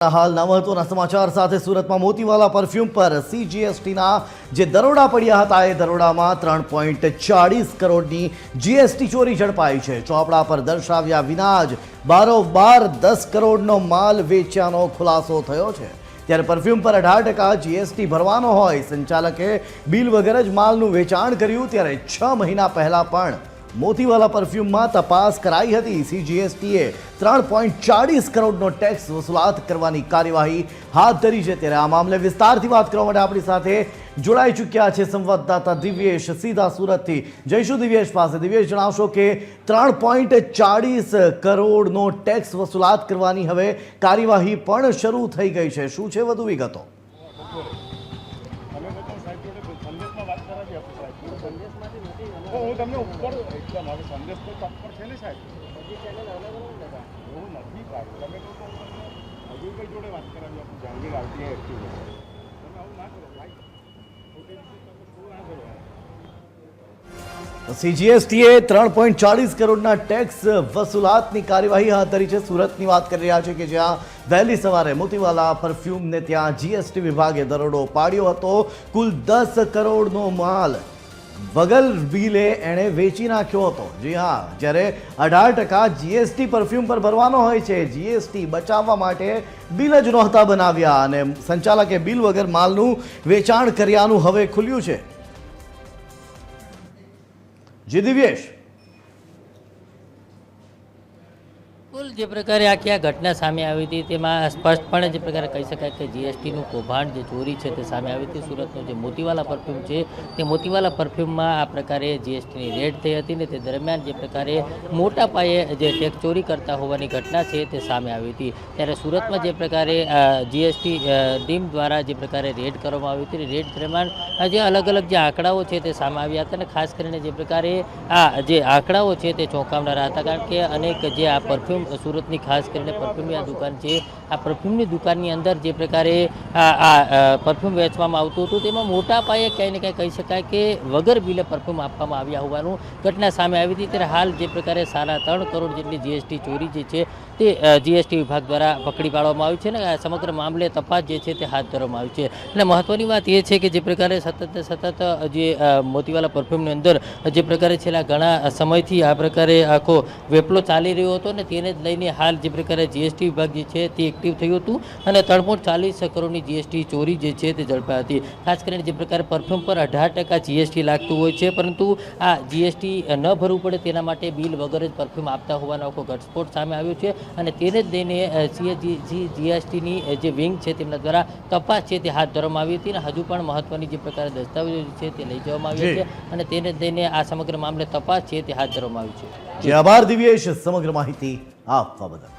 હાલના મહત્વના સમાચાર સાથે સુરતમાં મોતીવાલા પરફ્યુમ પર સીજીએસટીના જે દરોડા પડ્યા હતા એ દરોડામાં 3.40 કરોડની જીએસટી ચોરી ઝડપાઈ છે। ચોપડા પર દર્શાવ્યા વિના જ બારોબાર 10 કરોડનો માલ વેચ્યાનો ખુલાસો થયો છે। ત્યારે પરફ્યુમ પર 18% જીએસટી ભરવાનો હોય સંચાલકે બિલ વગર જ માલનું વેચાણ કર્યું। ત્યારે 6 મહિના પહેલા પણ મોતીવાલા પરફ્યુમમાં તપાસ કરાઈ હતી। સીજીએસટીએ 3.40 કરોડનો ટેક્સ વસૂલાત કરવાની કાર્યવાહી હાથ ધરી છે। ત્યારે આ મામલે વિસ્તારથી વાત કરવા માટે આપણી સાથે જોડાઈ ચૂક્યા છે સંવાદદાતા દિવ્યેશ સીધા સુરતથી। જઈશું દિવ્યેશ પાસે। દિવ્યેશ, જણાવશો કે 3.40 કરોડનો ટેક્સ વસૂલાત કરવાની હવે કાર્યવાહી પણ શરૂ થઈ ગઈ છે। શું છે વધુ વિગતો? હું તમને ઉપર એકદમ હવે સંદેશ તો ચોક્કસ છે ને સાહેબ, બધી ચેનલ અલગ અલગ લગા એવું નથી ભાઈ। તમે તો હજુ કઈ જોડે વાત કરાવી આપું જાંગીર આવતી એક્ટિવ તમે આવું ના કરો ભાઈ, ખોટી રીતે તમે શું ના કરો। સીજીએસટીએ 3.40 કરોડના ટેક્સ વસૂલાતની કાર્યવાહી હાથ ધરી છે। સુરતની વાત કરી રહ્યા છે કે જ્યાં વહેલી સવારે મોતીવાલા પરફ્યુમને ત્યાં જીએસટી વિભાગે દરોડો પાડ્યો હતો। કુલ 10 કરોડનો માલ વગર બિલે એણે વેચી નાખ્યો હતો। જી હા, જ્યારે 18% જીએસટી પરફ્યુમ પર ભરવાનો હોય છે। જીએસટી બચાવવા માટે બિલ જ નહોતા બનાવ્યા અને સંચાલકે બિલ વગર માલનું વેચાણ કર્યાનું હવે ખુલ્યું છે। જી દિવ્યેશ, કુલ જે પ્રકારે આખી આ ઘટના સામે આવી હતી તેમાં સ્પષ્ટપણે જે પ્રકારે કહી શકાય કે જીએસટીનું કૌભાંડ જે ચોરી છે તે સામે આવી હતી। સુરતનું જે મોતીવાલા પરફ્યુમ છે તે મોતીવાલા પરફ્યુમમાં આ પ્રકારે જીએસટીની રેડ થઈ હતી ને તે દરમિયાન જે પ્રકારે મોટા પાયે જે ટેક્સ ચોરી કરતા હોવાની ઘટના છે તે સામે આવી હતી। ત્યારે સુરતમાં જે પ્રકારે જીએસટી ટીમ દ્વારા જે પ્રકારે રેડ કરવામાં આવી હતી, રેડ દરમિયાન જે અલગ અલગ જે આંકડાઓ છે તે સામે આવ્યા હતા અને ખાસ કરીને જે પ્રકારે આ જે આંકડાઓ છે તે ચોંકાવનારા હતા। કારણ કે અનેક જે આ પરફ્યુમ સુરતની ખાસ કરીને પરફ્યુમની આ દુકાન છે, આ પરફ્યુમની દુકાનની અંદર જે પ્રકારે આ પરફ્યુમ વેચવામાં આવતું હતું તેમાં મોટા પાયે ક્યાંય ને ક્યાંય કહી શકાય કે વગર બિલે પરફ્યુમ આપવામાં આવ્યા હોવાનું ઘટના સામે આવી હતી। ત્યારે હાલ જે પ્રકારે 3.5 કરોડ જેટલી જીએસટી ચોરી જે છે તે જીએસટી વિભાગ દ્વારા પકડી પાડવામાં આવી છે ને સમગ્ર મામલે તપાસ જે છે તે હાથ ધરવામાં આવી છે। અને મહત્વની વાત એ છે કે જે પ્રકારે સતત જે મોતીવાલા પરફ્યુમની અંદર જે પ્રકારે છેલ્લા ઘણા સમયથી આ પ્રકારે આખો વેપલો ચાલી રહ્યો હતો ને તેને લઈને હાલ જે પ્રકારે જીએસટી વિભાગ જે છે તે એક્ટિવ થયું હતું અને 3.40 કરોડની જીએસટી ચોરી જે છે તે ઝડપાઈ હતી। ખાસ કરીને જે પ્રકારે પરફ્યુમ પર 18% જીએસટી લાગતું હોય છે, પરંતુ આ જીએસટી ન ભરવું પડે તેના માટે બિલ વગર જ પરફ્યુમ આપતા હોવાનો આખો ઘટસ્ફોટ સામે આવ્યો છે અને તેને જ લઈને જીએસટીની જે વિંગ છે તેમના દ્વારા તપાસ છે તે હાથ ધરવામાં આવી હતી અને હજુ પણ મહત્વની જે પ્રકારે દસ્તાવેજો છે તે લઈ જવામાં આવ્યા છે અને તેને જ લઈને આ સમગ્ર મામલે તપાસ છે તે હાથ ધરવામાં આવી છે। જી આભાર દિવ્યેશ સમગ્ર માહિતી આપવા બદલ।